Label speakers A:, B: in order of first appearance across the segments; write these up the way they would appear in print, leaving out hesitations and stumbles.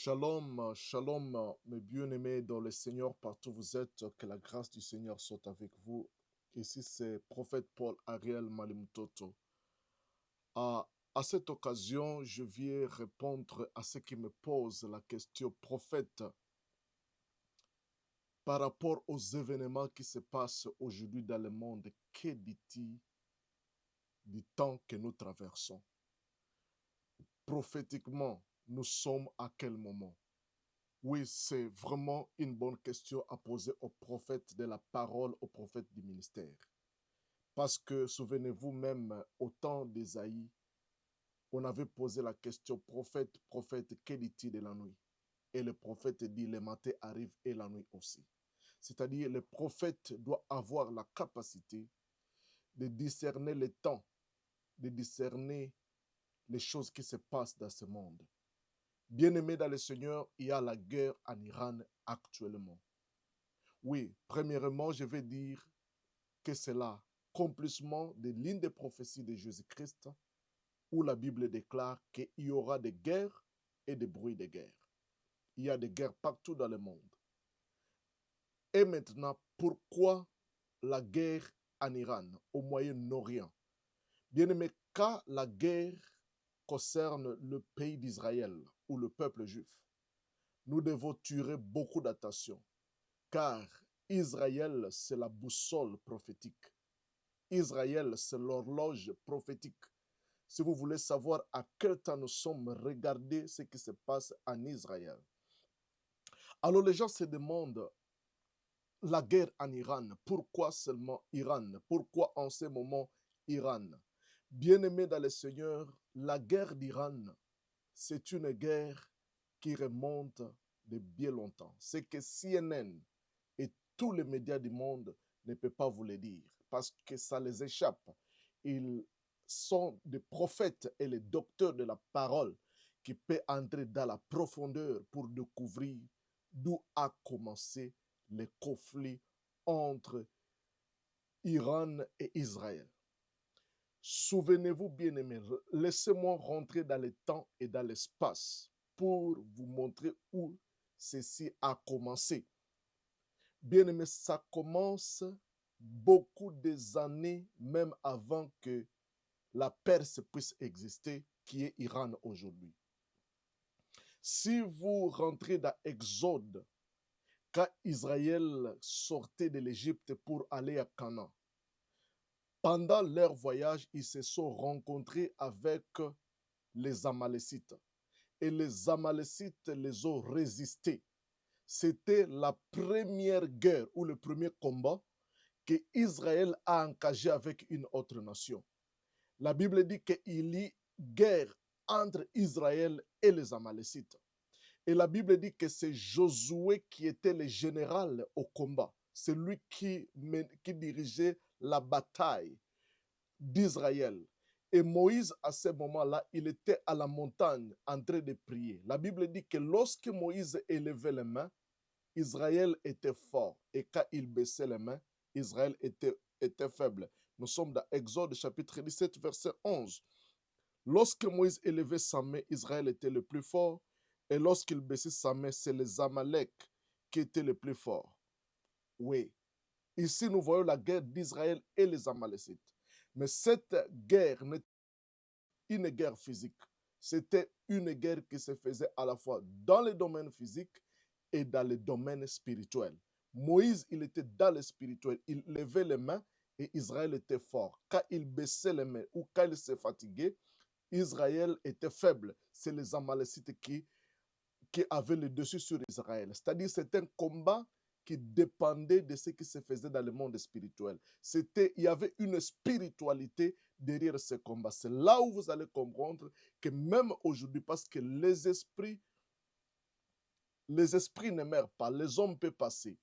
A: Shalom, shalom, mes bien-aimés dans le Seigneur, partout où vous êtes, que la grâce du Seigneur soit avec vous. Ici, c'est prophète Paul Ariel Malimtoto. À cette occasion, je viens répondre à ceux qui me posent la question, prophète, par rapport aux événements qui se passent aujourd'hui dans le monde. Que dit-il du temps que nous traversons? Prophétiquement, nous sommes à quel moment? Oui, c'est vraiment une bonne question à poser aux prophètes de la parole, aux prophètes du ministère. Parce que, souvenez-vous même, au temps d'Ésaïe, on avait posé la question, prophète, prophète, que dit-il de la nuit? Et le prophète dit, le matin arrive et la nuit aussi. C'est-à-dire, le prophète doit avoir la capacité de discerner le temps, de discerner les choses qui se passent dans ce monde. Bien-aimés dans le Seigneur, il y a la guerre en Iran actuellement. Oui, premièrement, je vais dire que c'est l'accomplissement de l'une des prophéties de Jésus-Christ où la Bible déclare qu'il y aura des guerres et des bruits de guerre. Il y a des guerres partout dans le monde. Et maintenant, pourquoi la guerre en Iran, au Moyen-Orient? Bien aimé, quand la guerre concerne le pays d'Israël ou le peuple juif, nous devons tirer beaucoup d'attention, car Israël, c'est la boussole prophétique. Israël, c'est l'horloge prophétique. Si vous voulez savoir à quel temps nous sommes, regardez ce qui se passe en Israël. Alors les gens se demandent, la guerre en Iran, pourquoi seulement Iran? Pourquoi en ce moment Iran? Bien-aimés dans le Seigneur, la guerre d'Iran, c'est une guerre qui remonte de bien longtemps. C'est que CNN et tous les médias du monde ne peuvent pas vous le dire parce que ça les échappe. Ils sont des prophètes et les docteurs de la parole qui peuvent entrer dans la profondeur pour découvrir d'où a commencé le conflit entre Iran et Israël. Souvenez-vous, bien-aimés, laissez-moi rentrer dans le temps et dans l'espace pour vous montrer où ceci a commencé. Bien-aimés, ça commence beaucoup des années, même avant que la Perse puisse exister, qui est Iran aujourd'hui. Si vous rentrez dans Exode, quand Israël sortait de l'Égypte pour aller à Canaan, pendant leur voyage, ils se sont rencontrés avec les Amalécites. Et les Amalécites les ont résistés. C'était la première guerre ou le premier combat que Israël a engagé avec une autre nation. La Bible dit qu'il y a guerre entre Israël et les Amalécites. Et la Bible dit que c'est Josué qui était le général au combat. C'est lui qui dirigeait la bataille d'Israël. Et Moïse, à ce moment-là, il était à la montagne en train de prier. La Bible dit que lorsque Moïse élevait les mains, Israël était fort. Et quand il baissait les mains, Israël était faible. Nous sommes dans Exode chapitre 17, verset 11. Lorsque Moïse élevait sa main, Israël était le plus fort. Et lorsqu'il baissait sa main, c'est les Amalek qui étaient les plus forts. Oui. Ici, nous voyons la guerre d'Israël et les Amalécites. Mais cette guerre n'est une guerre physique. C'était une guerre qui se faisait à la fois dans le domaine physique et dans le domaine spirituel. Moïse, il était dans le spirituel. Il levait les mains et Israël était fort. Quand il baissait les mains ou quand il se fatiguait, Israël était faible. C'est les Amalécites qui avaient le dessus sur Israël. C'est-à-dire c'est un combat qui dépendait de ce qui se faisait dans le monde spirituel. Il y avait une spiritualité derrière ce combat. C'est là où vous allez comprendre que même aujourd'hui, parce que les esprits ne meurent pas, les hommes peuvent passer,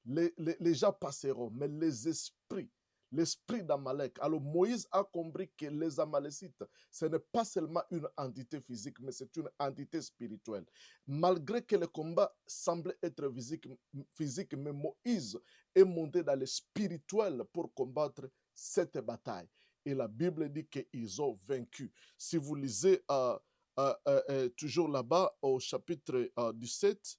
A: les gens passeront, mais les esprits, l'esprit d'Amalek. Alors Moïse a compris que les Amalécites, ce n'est pas seulement une entité physique, mais c'est une entité spirituelle. Malgré que le combat semblait être physique, mais Moïse est monté dans le spirituel pour combattre cette bataille. Et la Bible dit qu'ils ont vaincu. Si vous lisez toujours là-bas au chapitre 17,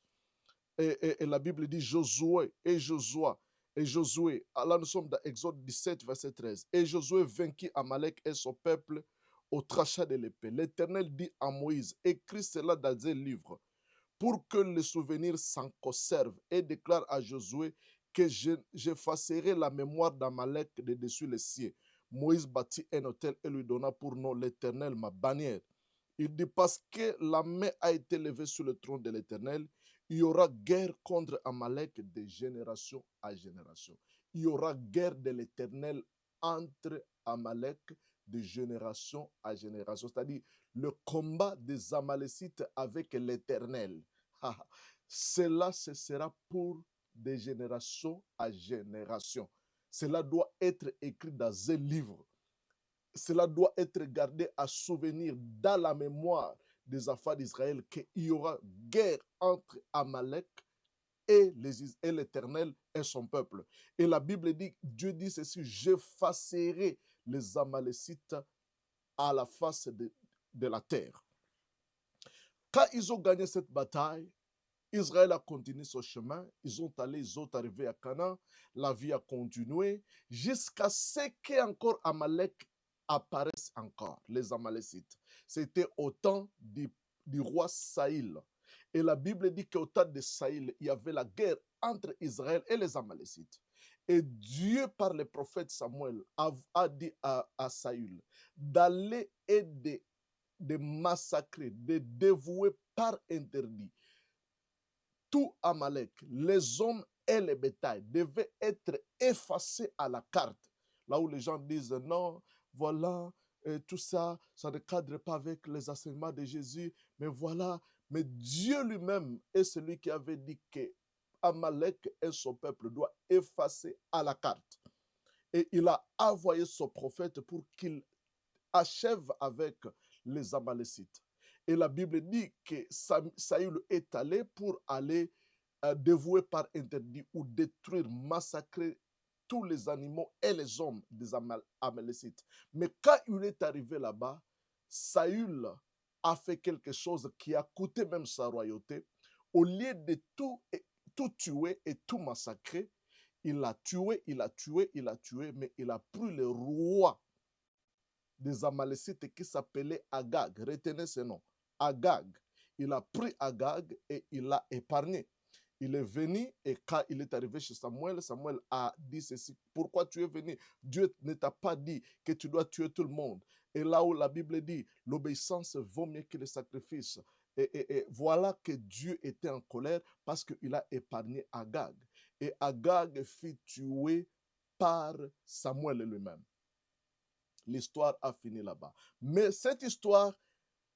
A: et la Bible dit Josué et Josua. Et Josué, là nous sommes dans Exode 17, verset 13. Et Josué vainquit Amalek et son peuple au trachat de l'épée. L'Éternel dit à Moïse, écris cela dans un livre pour que le souvenir s'en conserve, et déclare à Josué que j'effacerai la mémoire d'Amalek de dessus les cieux. Moïse bâtit un autel et lui donna pour nom l'Éternel, ma bannière. Il dit, parce que la main a été levée sur le trône de l'Éternel, il y aura guerre contre Amalek de génération à génération. Il y aura guerre de l'Éternel entre Amalek de génération à génération. C'est-à-dire le combat des Amalécites avec l'Éternel. Cela, ce sera pour de génération à génération. Cela doit être écrit dans un livre. Cela doit être gardé à souvenir dans la mémoire des enfants d'Israël qu'il y aura guerre entre Amalek et l'Éternel et son peuple. Et la Bible dit, Dieu dit ceci, j'effacerai les Amalécites à la face de la terre. Quand ils ont gagné cette bataille, Israël a continué son chemin, ils sont arrivés à Canaan, la vie a continué, jusqu'à ce qu'encore Amalek apparaisse encore, les Amalécites. C'était au temps du roi Saïl. Et la Bible dit qu'au temps de Saïl, il y avait la guerre entre Israël et les Amalécites. Et Dieu, par le prophète Samuel, a dit à Saül d'aller et de massacrer, de dévouer par interdit tout Amalek, les hommes et les bétails devaient être effacés à la carte. Là où les gens disent non, voilà, tout ça, ça ne cadre pas avec les enseignements de Jésus, mais voilà, mais Dieu lui-même est celui qui avait dit que Amalek et son peuple doivent effacer à la carte. Et il a envoyé son prophète pour qu'il achève avec les Amalécites. Et la Bible dit que Saül est allé pour aller dévouer par interdit ou détruire, massacrer tous les animaux et les hommes des Amalécites. Mais quand il est arrivé là-bas, Saül a fait quelque chose qui a coûté même sa royauté. Au lieu de tout tuer et tout massacrer, il a tué, mais il a pris le roi des Amalécites qui s'appelait Agag. Retenez ce nom, Agag. Il a pris Agag et il l'a épargné. Il est venu et quand il est arrivé chez Samuel, Samuel a dit ceci. Pourquoi tu es venu? Dieu ne t'a pas dit que tu dois tuer tout le monde. Et là où la Bible dit, l'obéissance vaut mieux que le sacrifice. Et voilà que Dieu était en colère parce qu'il a épargné Agag. Et Agag fut tué par Samuel lui-même. L'histoire a fini là-bas. Mais cette histoire,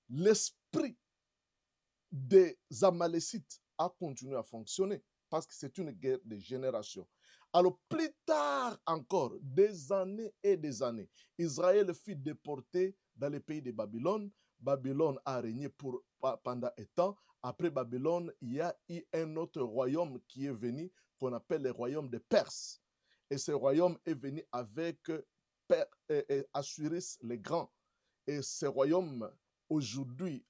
A: l'esprit des Amalécites a continué à fonctionner parce que c'est une guerre de génération. Alors plus tard encore, des années et des années, Israël fut déporté dans le pays de Babylone. Babylone a régné pendant un temps. Après Babylone, il y a eu un autre royaume qui est venu, qu'on appelle le royaume de Perse. Et ce royaume est venu avec Assuérus le Grand. Et ce royaume, aujourd'hui,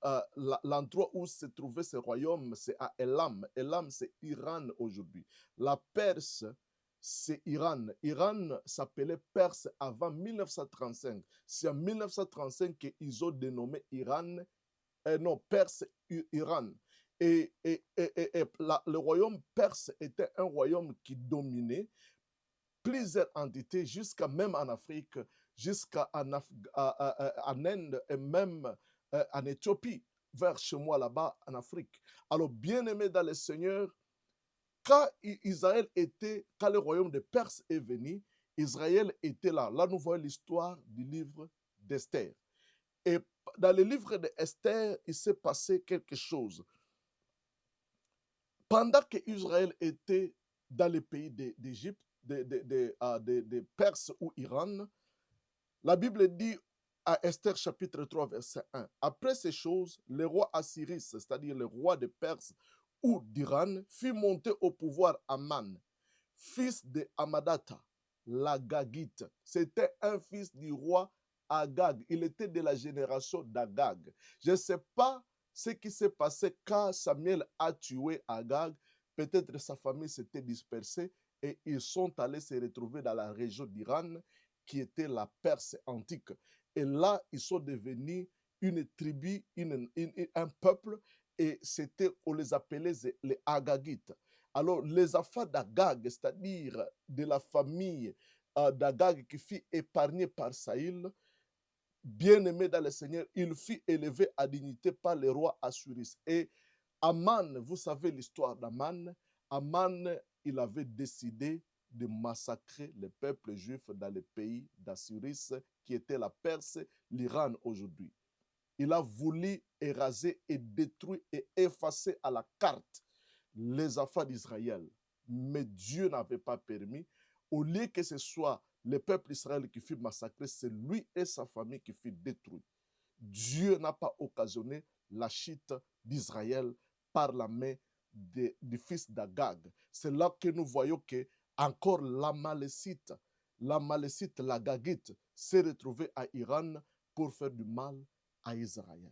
A: l'endroit où se trouvait ce royaume, c'est à Elam. Elam, c'est Iran aujourd'hui. La Perse, c'est Iran. Iran s'appelait Perse avant 1935. C'est en 1935 qu'ils ont dénommé Iran, non, Perse, Iran. Et le royaume perse était un royaume qui dominait plusieurs entités, jusqu'à même en Afrique, jusqu'en Inde et même en Éthiopie, vers chez moi là-bas en Afrique. Alors, bien-aimés dans le Seigneur, quand quand le royaume de Perse est venu, Israël était là. Là, nous voyons l'histoire du livre d'Esther. Et dans le livre d'Esther, il s'est passé quelque chose. Pendant que Israël était dans le pays d'Égypte, de Perse ou Iran, la Bible dit à Esther chapitre 3 verset 1, après ces choses, le roi Assyris, c'est-à-dire le roi de Perse ou d'Iran, fit monter au pouvoir Aman, fils de Hamadata, l'Agagite. C'était un fils du roi Agag. Il était de la génération d'Agag. Je ne sais pas ce qui s'est passé quand Samuel a tué Agag. Peut-être sa famille s'était dispersée et ils sont allés se retrouver dans la région d'Iran, qui était la Perse antique. Et là, ils sont devenus une tribu, un peuple, et c'était, on les appelait les Agagites. Alors, les enfants d'Agag, c'est-à-dire de la famille d'Agag qui fut épargnée par Saïl, bien-aimé dans le Seigneur, il fut élevé à dignité par le roi Assuris. Et Aman, vous savez l'histoire d'Aman, Aman, il avait décidé de massacrer le peuple juif dans le pays d'Assuris, qui était la Perse, l'Iran aujourd'hui. Il a voulu éraser et détruire et effacer à la carte les enfants d'Israël. Mais Dieu n'avait pas permis. Au lieu que ce soit le peuple d'Israël qui fut massacré, c'est lui et sa famille qui fut détruits. Dieu n'a pas occasionné la chute d'Israël par la main du fils d'Agag. C'est là que nous voyons que encore l'Amalécite, l'Agagite, s'est retrouvé à Iran pour faire du mal à Israël.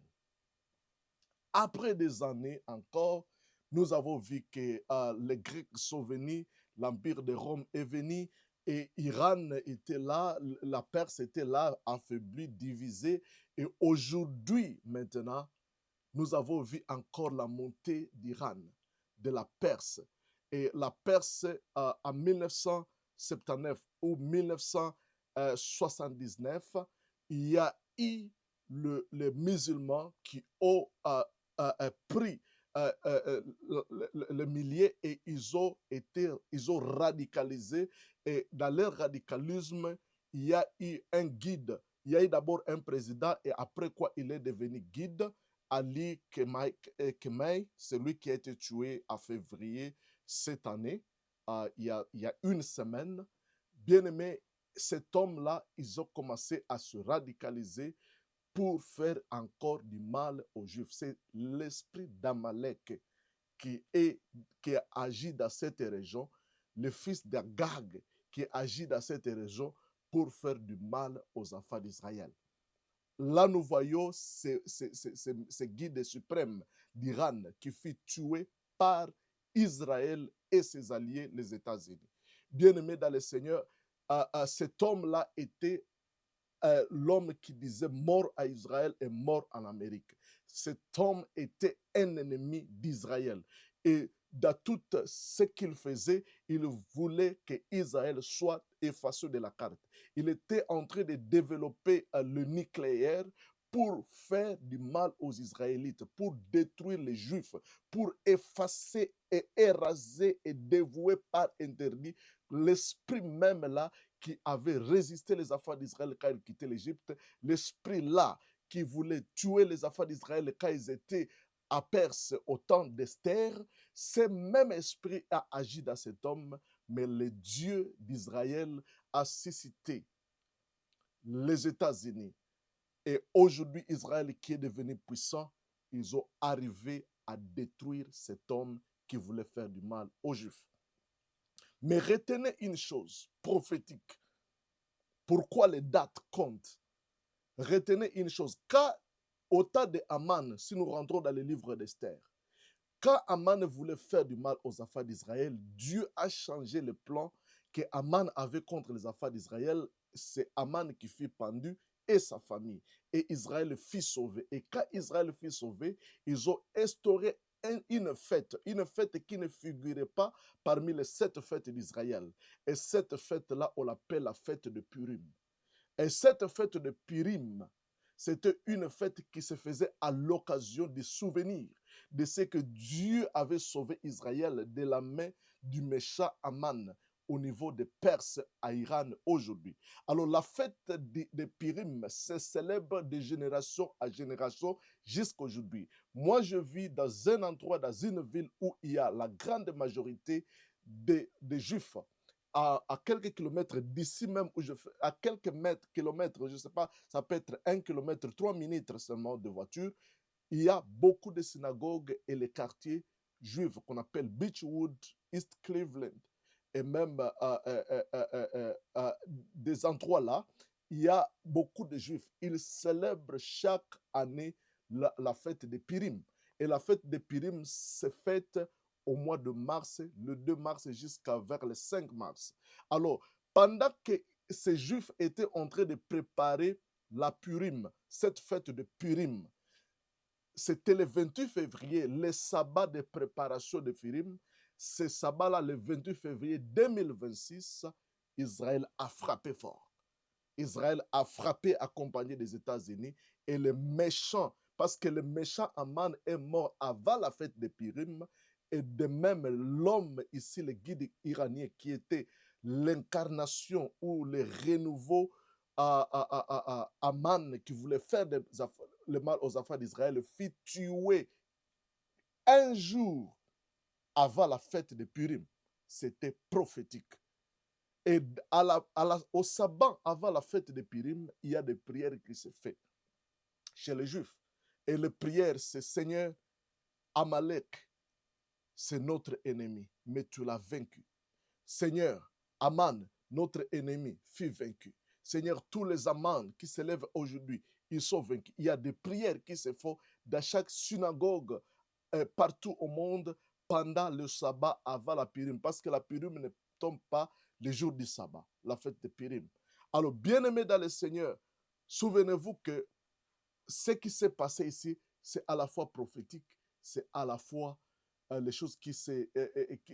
A: Après des années encore, nous avons vu que les Grecs sont venus, l'Empire de Rome est venu, et Iran était là, la Perse était là, affaiblie, divisée. Et aujourd'hui, maintenant, nous avons vu encore la montée d'Iran, de la Perse. Et la Perse, en 1979 ou 1979, il y a eu les musulmans qui ont pris le millier et ils ont radicalisé. Et dans leur radicalisme, il y a eu un guide. Il y a eu d'abord un président et après quoi il est devenu guide. Ali Khemei, celui qui a été tué en février cette année, il y a une semaine. Bien aimé, cet homme-là, ils ont commencé à se radicaliser pour faire encore du mal aux Juifs. C'est l'esprit d'Amalek qui agit dans cette région, le fils d'Agag qui agit dans cette région pour faire du mal aux enfants d'Israël. Là, nous voyons ce guide suprême d'Iran qui fut tué par Israël et ses alliés, les États-Unis. Bien-aimé dans le Seigneur, cet homme-là était l'homme qui disait mort à Israël et mort en Amérique. Cet homme était un ennemi d'Israël. Et dans tout ce qu'il faisait, il voulait que Israël soit effacé de la carte. Il était en train de développer le nucléaire pour faire du mal aux Israélites, pour détruire les Juifs, pour effacer et éraser et dévouer par interdit l'esprit même là qui avait résisté les enfants d'Israël quand ils quittaient l'Égypte, l'esprit-là qui voulait tuer les enfants d'Israël quand ils étaient à Perse au temps d'Esther, ce même esprit a agi dans cet homme, mais le Dieu d'Israël a suscité les États-Unis. Et aujourd'hui, Israël qui est devenu puissant, ils ont arrivé à détruire cet homme qui voulait faire du mal aux Juifs. Mais retenez une chose prophétique. Pourquoi les dates comptent? Retenez une chose. Au temps de Aman, si nous rentrons dans le livre d'Esther, quand Aman voulait faire du mal aux enfants d'Israël, Dieu a changé le plan que Aman avait contre les enfants d'Israël. C'est Aman qui fut pendu et sa famille. Et Israël fut sauvé. Et quand Israël fut sauvé, ils ont instauré une fête qui ne figurait pas parmi les 7 fêtes d'Israël. Et cette fête-là, on l'appelle la fête de Purim. Et cette fête de Purim, c'était une fête qui se faisait à l'occasion des souvenirs de ce que Dieu avait sauvé Israël de la main du méchant Aman au niveau des Perses à Iran aujourd'hui. Alors la fête de Purim se célèbre de génération à génération jusqu'à aujourd'hui. Moi, je vis dans un endroit, dans une ville où il y a la grande majorité des Juifs. À quelques kilomètres d'ici même, à quelques kilomètres, je ne sais pas, ça peut être 1 kilomètre, 3 minutes seulement de voiture, il y a beaucoup de synagogues et les quartiers juifs qu'on appelle Beechwood, East Cleveland, et même des endroits là. il y a beaucoup de Juifs, ils célèbrent chaque année la fête de Purim. Et la fête de Purim se fête au mois de mars, le 2 mars jusqu'à vers le 5 mars. Alors, pendant que ces Juifs étaient en train de préparer la Purim, cette fête de Purim, c'était le 28 février, le sabbat de préparation de Purim. Ce sabbat-là, le 28 février 2026, Israël a frappé fort. Israël a frappé accompagné des États-Unis et le méchant, parce que le méchant Aman est mort avant la fête de Purim, et de même l'homme ici, le guide iranien, qui était l'incarnation ou le renouveau à Aman, qui voulait faire le mal aux affaires d'Israël, fit tuer un jour avant la fête de Purim. C'était prophétique. Et au sabbat, avant la fête de Purim, il y a des prières qui se font chez les Juifs. Et les prières, c'est Seigneur, Amalek, c'est notre ennemi, mais tu l'as vaincu. Seigneur, Aman, notre ennemi, fut vaincu. Seigneur, tous les Aman qui se lèvent aujourd'hui, ils sont vaincus. Il y a des prières qui se font dans chaque synagogue partout au monde pendant le sabbat avant la Purim, parce que la Purim ne tombe pas le jour du sabbat, la fête de Purim. Alors, bien-aimés dans le Seigneur, souvenez-vous que ce qui s'est passé ici, c'est à la fois prophétique, c'est à la fois les choses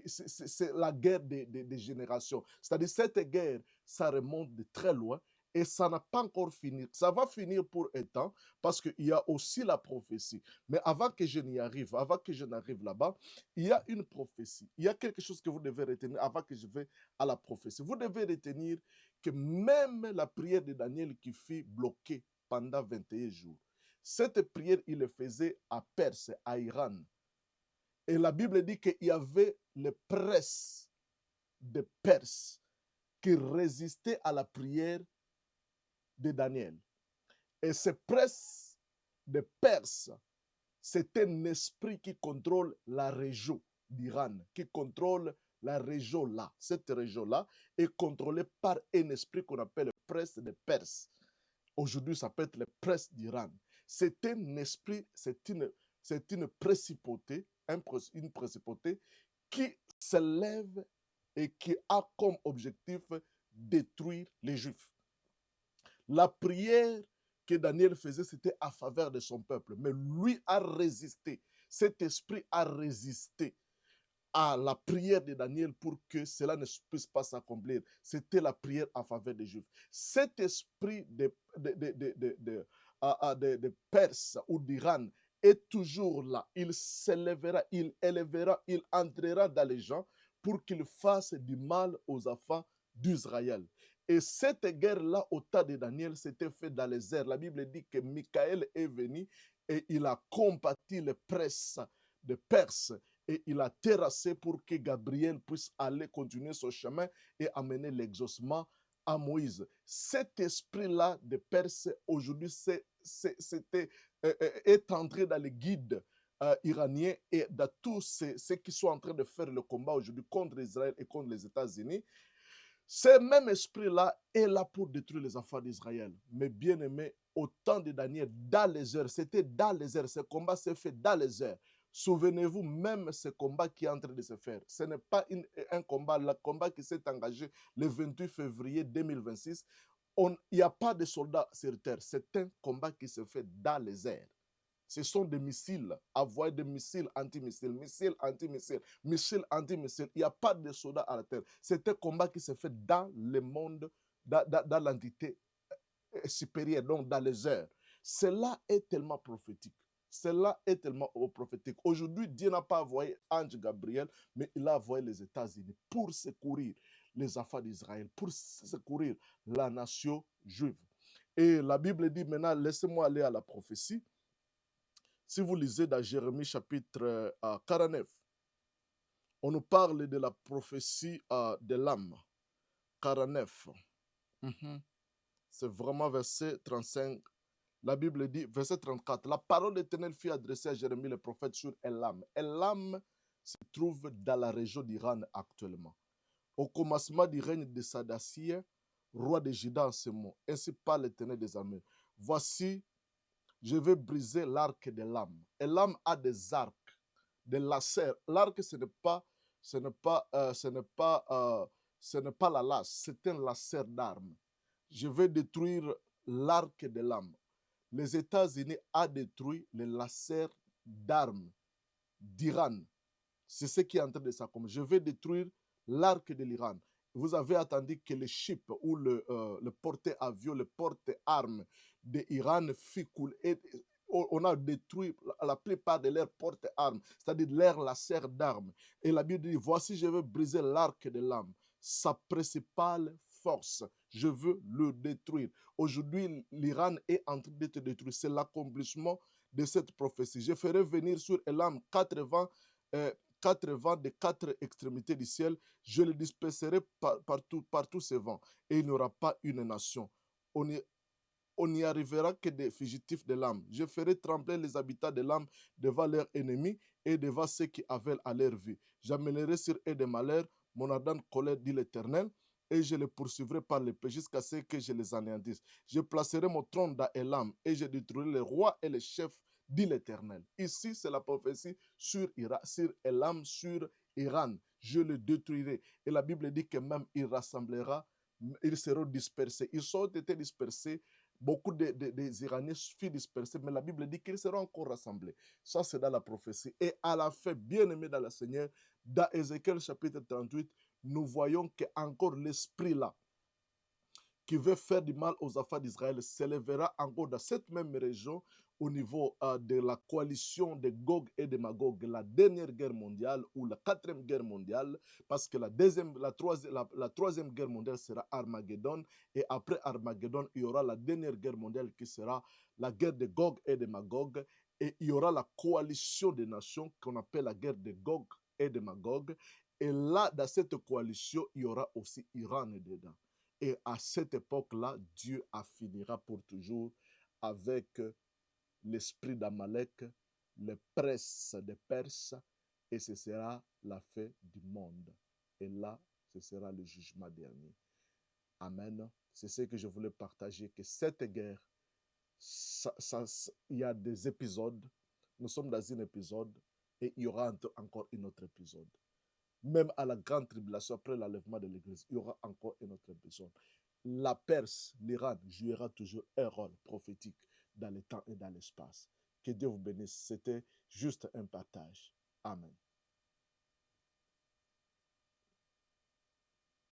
A: c'est la guerre des générations. C'est-à-dire cette guerre, ça remonte de très loin et ça n'a pas encore fini. Ça va finir pour un temps parce qu'il y a aussi la prophétie. Mais avant que je n'y arrive, avant que je n'arrive là-bas, il y a une prophétie. Il y a quelque chose que vous devez retenir avant que je vais à la prophétie. Vous devez retenir que même la prière de Daniel qui fut bloquée pendant 21 jours, cette prière, il le faisait à Perse, à Iran. Et la Bible dit qu'il y avait les princes de Perse qui résistaient à la prière de Daniel. Et ce prince de Perse, c'est un esprit qui contrôle la région d'Iran, qui contrôle la région là. Cette région-là est contrôlée par un esprit qu'on appelle le prince de Perse. Aujourd'hui, ça peut être le prince d'Iran. C'est un esprit, c'est une principauté, une principauté qui se lève et qui a comme objectif détruire les Juifs. La prière que Daniel faisait, c'était à faveur de son peuple, mais lui a résisté. Cet esprit a résisté à la prière de Daniel pour que cela ne puisse pas s'accomplir. C'était la prière en faveur des Juifs. Cet esprit de Perse ou d'Iran est toujours là. Il s'élèvera, il élèvera, il entrera dans les gens pour qu'il fasse du mal aux enfants d'Israël. Et cette guerre-là, au temps de Daniel, s'était fait dans les airs. La Bible dit que Michael est venu et il a combattu les princes de Perse et il a terrassé pour que Gabriel puisse aller continuer son chemin et amener l'exaucement à Moïse. Cet esprit-là de Perse, aujourd'hui, est entré dans les guides iraniens et dans tous ceux qui sont en train de faire le combat aujourd'hui contre Israël et contre les États-Unis. Ce même esprit-là est là pour détruire les enfants d'Israël. Mais bien aimé, au temps de Daniel, dans les heures, c'était dans les heures, ce combat s'est fait dans les heures. Souvenez-vous, même ce combat qui est en train de se faire, ce n'est pas un combat, le combat qui s'est engagé le 28 février 2026, il n'y a pas de soldats sur terre. C'est un combat qui se fait dans les airs. Ce sont des missiles, envoyer des missiles antimissiles, missiles antimissiles, missiles antimissiles. Il n'y a pas de soldats à la terre. C'est un combat qui se fait dans le monde, dans l'entité supérieure, donc dans les airs. Cela est tellement prophétique. Cela est tellement prophétique. Aujourd'hui, Dieu n'a pas envoyé Ange Gabriel, mais il a envoyé les États-Unis pour secourir les enfants d'Israël, pour secourir la nation juive. Et la Bible dit maintenant, laissez-moi aller à la prophétie. Si vous lisez dans Jérémie chapitre 49, on nous parle de la prophétie de l'âme. 49. C'est vraiment verset 35. La Bible dit, verset 34, la parole de l'Éternel fut adressée à Jérémie le prophète sur Elam. Elam se trouve dans la région d'Iran actuellement. Au commencement du règne de Sadacier, roi de Juda en ce mot. Ainsi parle l'Éternel des armées. Voici, je vais briser l'arc de l'âme. Et l'âme a des arcs, des lacets. L'arc, ce n'est pas, ce n'est pas, ce n'est pas, ce n'est pas la lace, c'est un lacet d'armes. Je vais détruire l'arc de l'âme. Les États-Unis ont détruit les lacets d'armes d'Iran. C'est ce qui est en train de s'accomplir. Je vais détruire l'arc de l'Iran. Vous avez attendu que le ship ou le porte-avions, le porte-armes de l'Iran fit couler. On a détruit la plupart de leurs porte-armes, c'est-à-dire leurs lacets d'armes. Et la Bible dit, voici, je vais briser l'arc de l'âme, sa principale force. Je veux le détruire. Aujourd'hui, l'Iran est en train d'être détruit. C'est l'accomplissement de cette prophétie. Je ferai venir sur Elam 80 vents des quatre extrémités du ciel, je les disperserai par tous ces vents, et il n'y aura pas une nation. On n'y arrivera que des fugitifs de l'âme. Je ferai trembler les habitants de l'âme devant leurs ennemis et devant ceux qui avaient à leur vie. J'amènerai sur eux des malheurs, mon ardente colère, dit l'Éternel, et je les poursuivrai par l'épée jusqu'à ce que je les anéantisse. Je placerai mon trône dans Elam et je détruirai les rois et les chefs, dit l'Éternel. Ici, c'est la prophétie sur Elam, sur Iran. Je le détruirai. Et la Bible dit que même il rassemblera, ils seront dispersés. Ils ont été dispersés. Beaucoup des Iraniens furent dispersés, mais la Bible dit qu'ils seront encore rassemblés. Ça, c'est dans la prophétie. Et à la fin, bien aimé dans le Seigneur, dans Ézéchiel chapitre 38, nous voyons que encore l'esprit là, qui veut faire du mal aux enfants d'Israël, s'élèvera encore dans cette même région au niveau de la coalition de Gog et de Magog, la dernière guerre mondiale ou la quatrième guerre mondiale, parce que la troisième guerre mondiale sera Armageddon, et après Armageddon, il y aura la dernière guerre mondiale qui sera la guerre de Gog et de Magog, et il y aura la coalition des nations qu'on appelle la guerre de Gog et de Magog, et là, dans cette coalition, il y aura aussi Iran dedans. Et à cette époque-là, Dieu finira pour toujours avec l'esprit d'Amalek, les princes des Perses, et ce sera la fin du monde. Et là, ce sera le jugement dernier. Amen. C'est ce que je voulais partager, que cette guerre, il y a des épisodes. Nous sommes dans un épisode et il y aura encore un autre épisode. Même à la grande tribulation, après l'enlèvement de l'Église, il y aura encore un autre épisode. La Perse, l'Iran, jouera toujours un rôle prophétique dans le temps et dans l'espace. Que Dieu vous bénisse. C'était juste un partage. Amen.